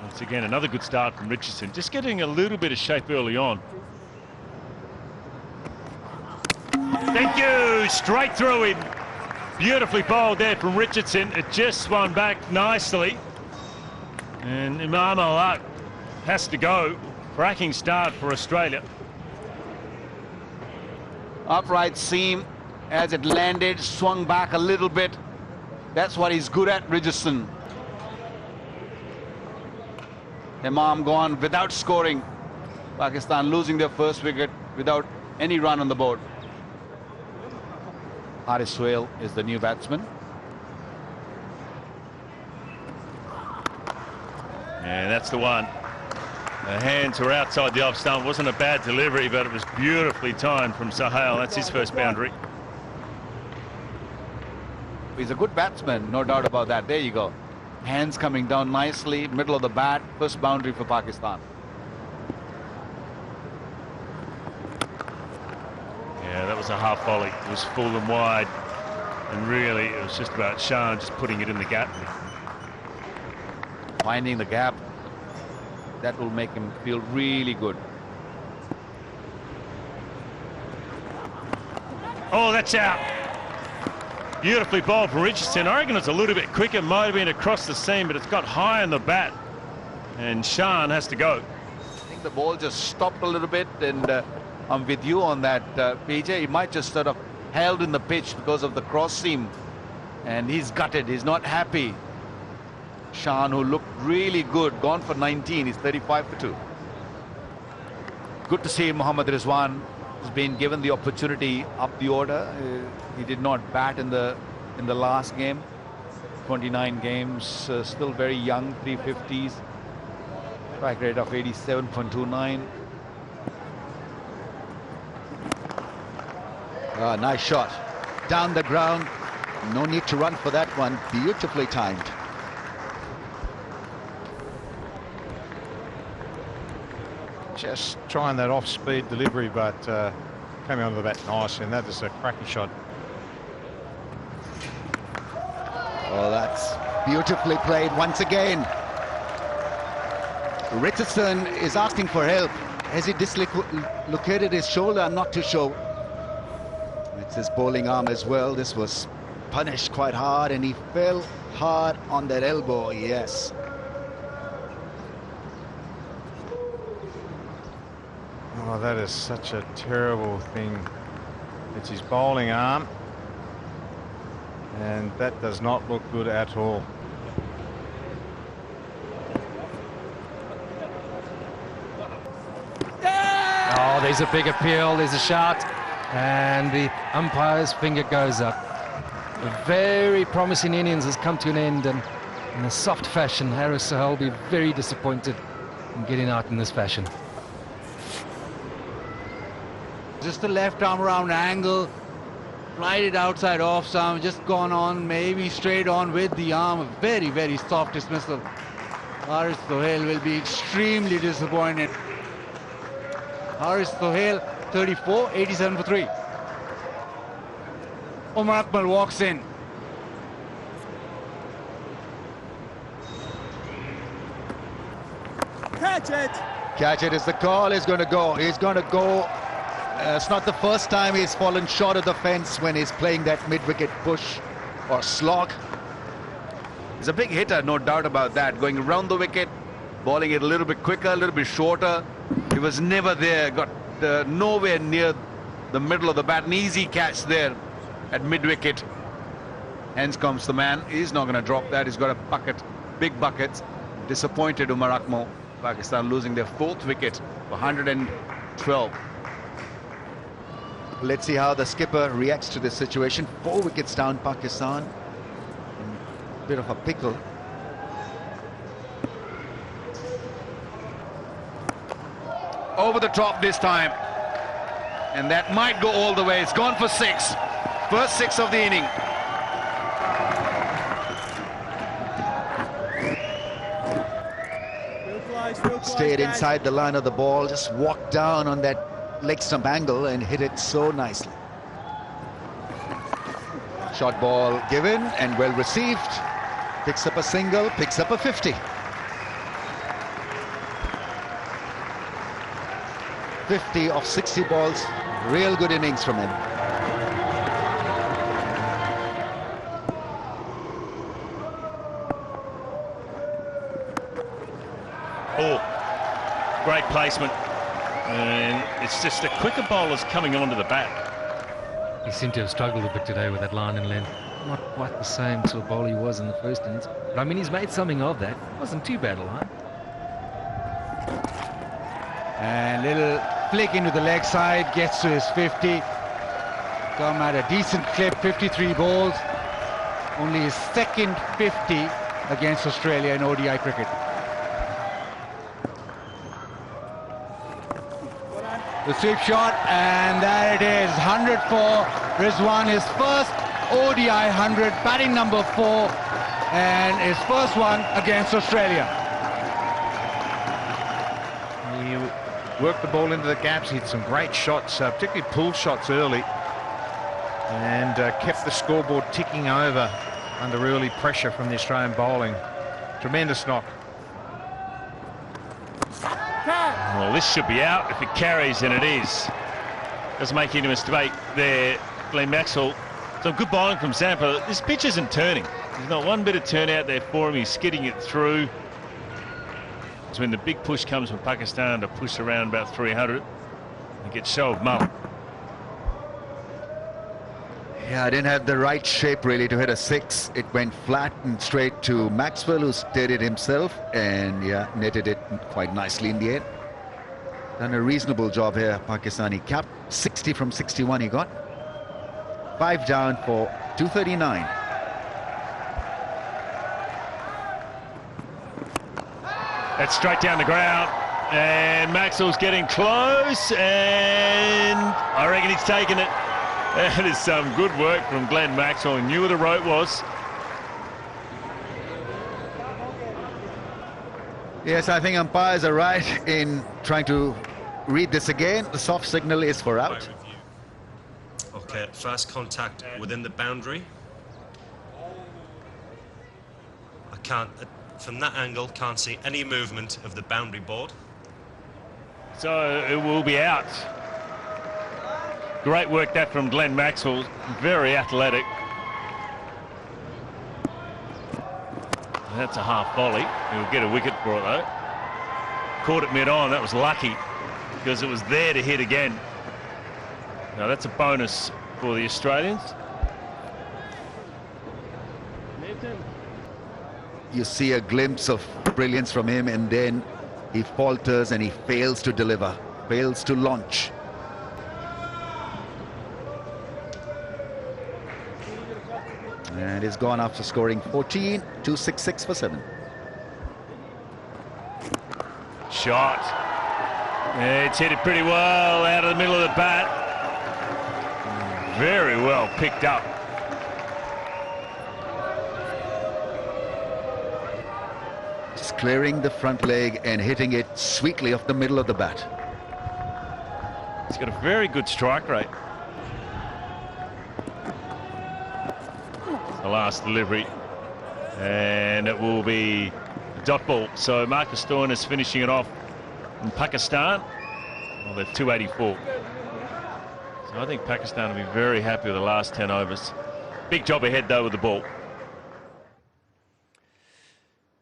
Once again, another good start from Richardson. Just getting a little bit of shape early on. Thank you! Straight through him. Beautifully bowled there from Richardson. It just swung back nicely. And Imam Al has to go. Cracking start for Australia. Upright seam as it landed, swung back a little bit. That's what he's good at, Richardson. Imam gone without scoring. Pakistan losing their first wicket without any run on the board. Haris Sohail is the new batsman. And that's the one. The hands were outside the off stump. Wasn't a bad delivery, but it was beautifully timed from Sohail. That's his first boundary. He's a good batsman, no doubt about that. There you go. Hands coming down nicely, middle of the bat, first boundary for Pakistan. Yeah, that was a half volley. It was full and wide. And really, it was just about Shan just putting it in the gap. Finding the gap. That will make him feel really good. Oh, that's out. Beautifully bowled from Richardson. I reckon it's a little bit quicker. Might have been across the seam, but it's got high on the bat. And Shan has to go. I think the ball just stopped a little bit, and I'm with you on that, PJ. He might just sort of held in the pitch because of the cross seam. And he's gutted. He's not happy. Shan, who looked really good, gone for 19. He's 35 for 2. Good to see Mohammad Rizwan has been given the opportunity up the order. He did not bat in the last game. 29 games, still very young, 350s. Strike rate of 87.29. Nice shot. Down the ground. No need to run for that one. Beautifully timed. Just trying that off-speed delivery, but coming onto the bat nicely, and that is a cracking shot. Oh, that's beautifully played once again. Richardson is asking for help. Has he dislocated his shoulder? I'm not too sure. It's his bowling arm as well. This was punished quite hard, and he fell hard on that elbow. Yes. Oh, that is such a terrible thing. It's his bowling arm, and that does not look good at all. Oh, there's a big appeal, there's a shout, and the umpire's finger goes up. A very promising innings has come to an end, and in a soft fashion, Haris Sohail will be very disappointed in getting out in this fashion. Just the left arm around angle, flied it outside off some, just gone on, maybe straight on with the arm. A very, very soft dismissal. Haris Sohail will be extremely disappointed. Haris Sohail, 34, 87 for 3. Umar Akmal walks in. Catch it! Catch it is the call. He's going to go. He's going to go. It's not the first time he's fallen short of the fence when he's playing that mid-wicket push or slog. He's a big hitter, no doubt about that. Going around the wicket, bowling it a little bit quicker, a little bit shorter. He was never there, got nowhere near the middle of the bat. An easy catch there at mid-wicket. Hence comes the man. He's not going to drop that. He's got a bucket, big buckets. Disappointed Umar Akmal. Pakistan losing their 4th wicket for 112. Let's see how the skipper reacts to this situation. 4 wickets down, Pakistan. Bit of a pickle. Over the top this time. And that might go all the way. It's gone for 6. First 6 of the inning. Stayed inside the line of the ball, just walked down on that leg stump angle and hit it so nicely. Short ball given and well received. Picks up a single, picks up a 50. 50 of 60 balls. Real good innings from him. Oh, great placement. And it's just the quicker bowlers coming onto the bat. He seemed to have struggled a bit today with that line and length. Not quite the same sort of bowler he was in the first innings. But I mean, he's made something of that. Wasn't too bad a line. And little flick into the leg side, gets to his 50. Come at a decent clip, 53 balls. Only his second 50 against Australia in ODI cricket. The sweep shot, and there it is, 100 for Rizwan, his first ODI 100, batting number 4, and his first one against Australia. He worked the ball into the gaps, hit some great shots, particularly pull shots early, and kept the scoreboard ticking over under early pressure from the Australian bowling. Tremendous knock. Well, this should be out if it carries, and it is. Doesn't make any mistake there, Glenn Maxwell. Some good bowling from Zampa. This pitch isn't turning. There's not one bit of turn out there for him. He's skidding it through. It's when the big push comes from Pakistan to push around about 300 and get show of mullet. Yeah, I didn't have the right shape really to hit a 6. It went flat and straight to Maxwell, who did it himself, and yeah, netted it quite nicely in the end. Done a reasonable job here, Pakistani cap. 60 from 61 he got. 5 down for 239. That's straight down the ground, and Maxwell's getting close, and I reckon he's taken it. That is some good work from Glenn Maxwell. He knew where the rope was. Yes, I think umpires are right in trying to read this again. The soft signal is for out. Okay, first contact within the boundary. I can't, from that angle, can't see any movement of the boundary board. So it will be out. Great work that from Glenn Maxwell. Very athletic. That's a half volley. He'll get a wicket for it though. Caught it mid-on. That was lucky because it was there to hit again. Now that's a bonus for the Australians. You see a glimpse of brilliance from him, and then he falters and he fails to deliver, fails to launch. And he's gone after scoring 14, 266 for 7. Shot. Yeah, it's hit it pretty well out of the middle of the bat. Very well picked up. Just clearing the front leg and hitting it sweetly off the middle of the bat. He's got a very good strike rate. The last delivery, and it will be a dot ball. So Marcus Thorne is finishing it off in Pakistan. Well, they're 284. So I think Pakistan will be very happy with the last 10 overs. Big job ahead though with the ball.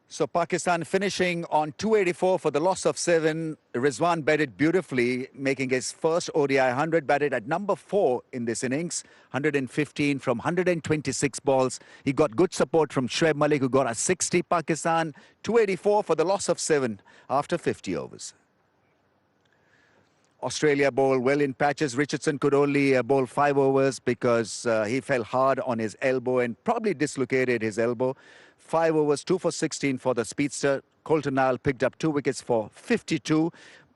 So Pakistan finishing on 284 for the loss of 7. Rizwan batted beautifully, making his first ODI 100, batted at number 4 in this innings. 115 from 126 balls. He got good support from Shoaib Malik, who got a 60. Pakistan 284 for the loss of 7 after 50 overs. Australia bowled well in patches. Richardson could only bowl 5 overs because he fell hard on his elbow and probably dislocated his elbow. 5 overs, 2 for 16 for the speedster. Colton Nile picked up 2 wickets for 52.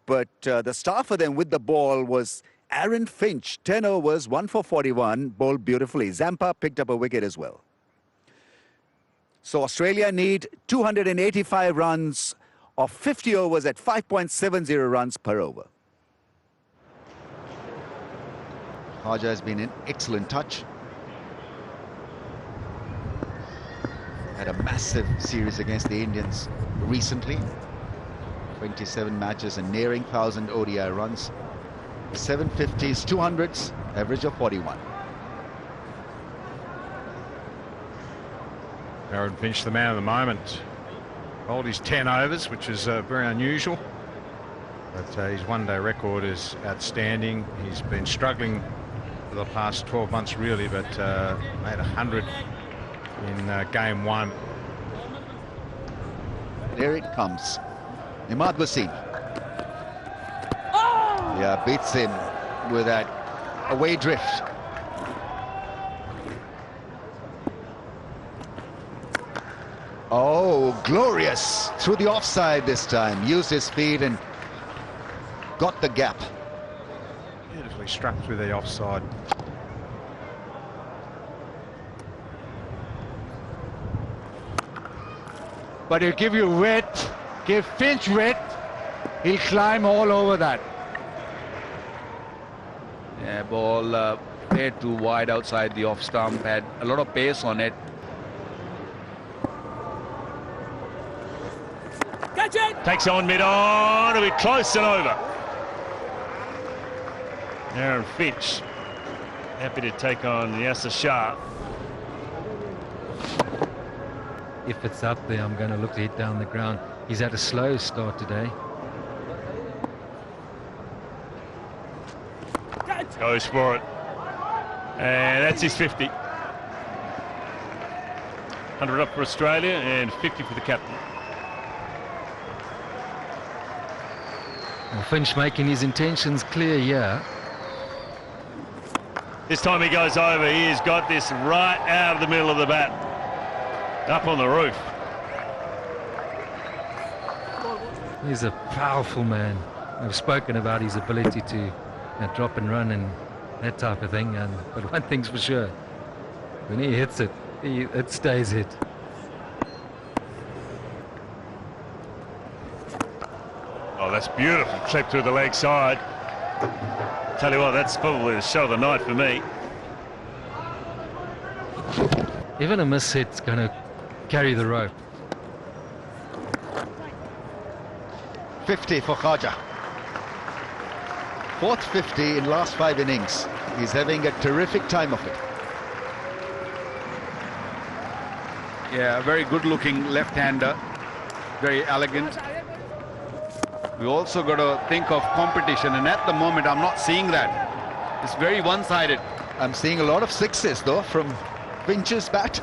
But the star for them with the ball was Aaron Finch. 10 overs, 1 for 41, bowled beautifully. Zampa picked up a wicket as well. So Australia need 285 runs of 50 overs at 5.70 runs per over. Haja has been in excellent touch. Had a massive series against the Indians recently. 27 matches and nearing 1,000 ODI runs. 750s, 200s, average of 41. Aaron Finch, the man of the moment. Bowled his 10 overs, which is very unusual. But his one-day record is outstanding. He's been struggling for the past 12 months, really, but made 100 in game one. There it comes. MA2E. Yeah, beats him with that away drift. Oh, glorious. Through the offside this time. Used his feet and got the gap. Beautifully struck through the offside. But he'll give you width, give Finch width, he'll climb all over that. Yeah, ball way too wide outside the off stump, had a lot of pace on it. Catch it! Takes on mid-on, it'll be close and over. Aaron Finch, happy to take on Yasser Shah. If it's up there, I'm going to look to hit down the ground. He's had a slow start today. Goes for it. And that's his 50. 100 up for Australia and 50 for the captain. Well, Finch making his intentions clear here. This time he goes over. He has got this right out of the middle of the bat. Up on the roof. He's a powerful man. I've spoken about his ability to drop and run and that type of thing. But one thing's for sure, when he hits it, it stays hit. Oh, that's beautiful. Clip through the leg side. Tell you what, that's probably the shot of the night for me. Even a miss hit's going to carry the rope. 50 for Khaja. Fourth 50 in last 5 innings. He's having a terrific time of it. Yeah, very good looking left-hander, very elegant. We also got to think of competition, and at the moment I'm not seeing that. It's very one-sided. I'm seeing a lot of sixes though from Finch's bat.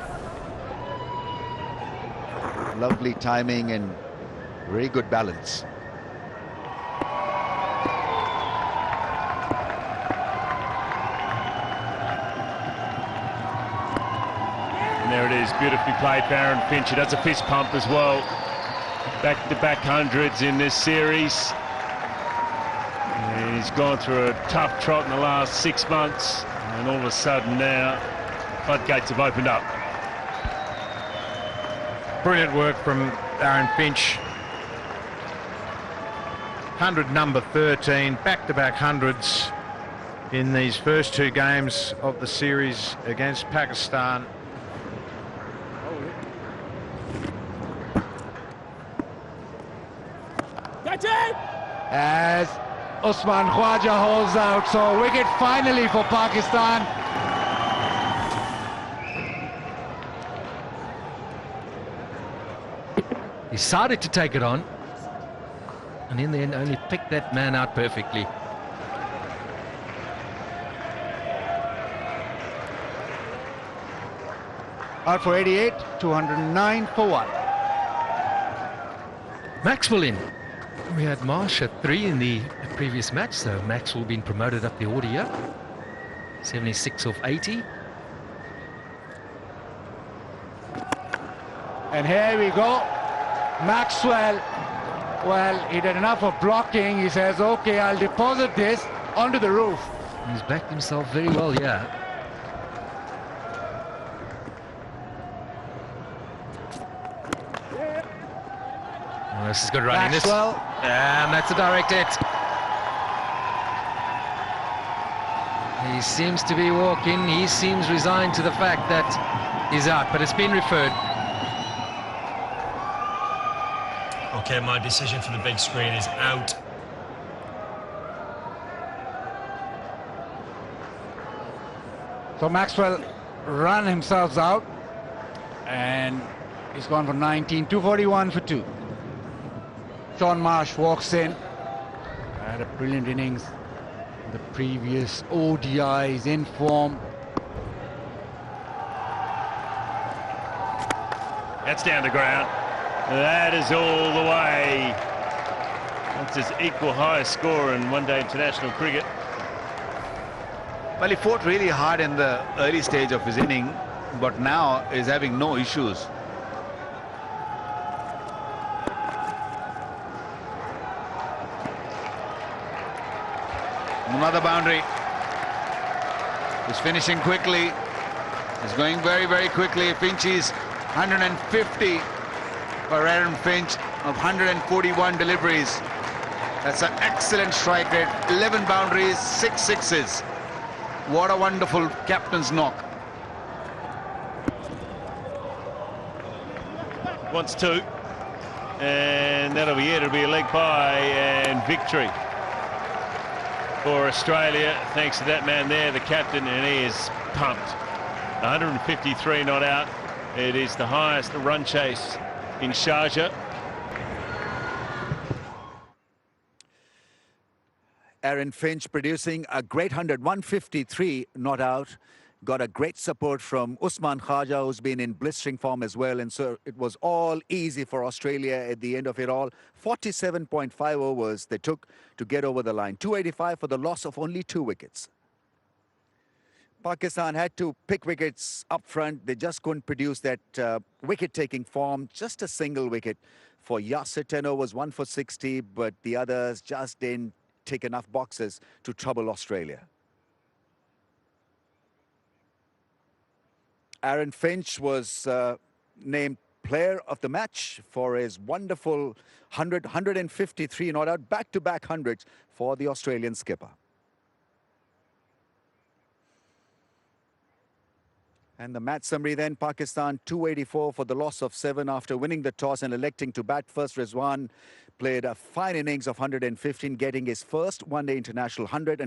Lovely timing and very good balance. And there it is, beautifully played for Aaron Finch. He does a fist pump as well. Back-to-back hundreds in this series. And he's gone through a tough trot in the last 6 months. And all of a sudden now, floodgates have opened up. Brilliant work from Aaron Finch. 100 number 13, back-to-back hundreds in these first 2 games of the series against Pakistan. As Usman Khaja holds out, so wicket finally for Pakistan. Decided to take it on, and in the end only picked that man out perfectly. Out for 88, 209 for 1. Maxwell in. We had Marsh at 3 in the previous match, so Maxwell been promoted up the order here. 76 of 80. And here we go. Maxwell, well, he did enough of blocking. He says, okay, I'll deposit this onto the roof. He's backed himself very well here. Oh, this is good running. Maxwell. And that's a direct hit. He seems to be walking. He seems resigned to the fact that he's out, but it's been referred. Okay, my decision for the big screen is out. So Maxwell ran himself out, and he's gone for 19, 241 for 2. Sean Marsh walks in, had a brilliant innings in the previous ODIs, in form. That's down the ground. That is all the way. That's his equal highest score in one-day international cricket. Well, he fought really hard in the early stage of his inning, but now is having no issues. Another boundary. He's finishing quickly. He's going very, very quickly. Finchie's 150 for Aaron Finch of 141 deliveries. That's an excellent strike rate. 11 boundaries, 6 sixes. What a wonderful captain's knock. Wants 2. And that'll be it. It'll be a leg by and victory for Australia, thanks to that man there, the captain, and he is pumped. 153 not out. It is the highest run chase in Sharjah. Aaron Finch producing a great 153 not out. Got a great support from Usman Khaja, who's been in blistering form as well. And so it was all easy for Australia at the end of it all. 47.5 overs they took to get over the line. 285 for the loss of only 2 wickets. Pakistan had to pick wickets up front. They just couldn't produce that wicket-taking form. Just a single wicket for Yasir. 10 overs, 1 for 60, but the others just didn't tick enough boxes to trouble Australia. Aaron Finch was named player of the match for his wonderful 153 not out, back-to-back hundreds for the Australian skipper. And the match summary then: Pakistan 284 for the loss of 7 after winning the toss and electing to bat first. Rizwan played a fine innings of 115, getting his first one-day international 100.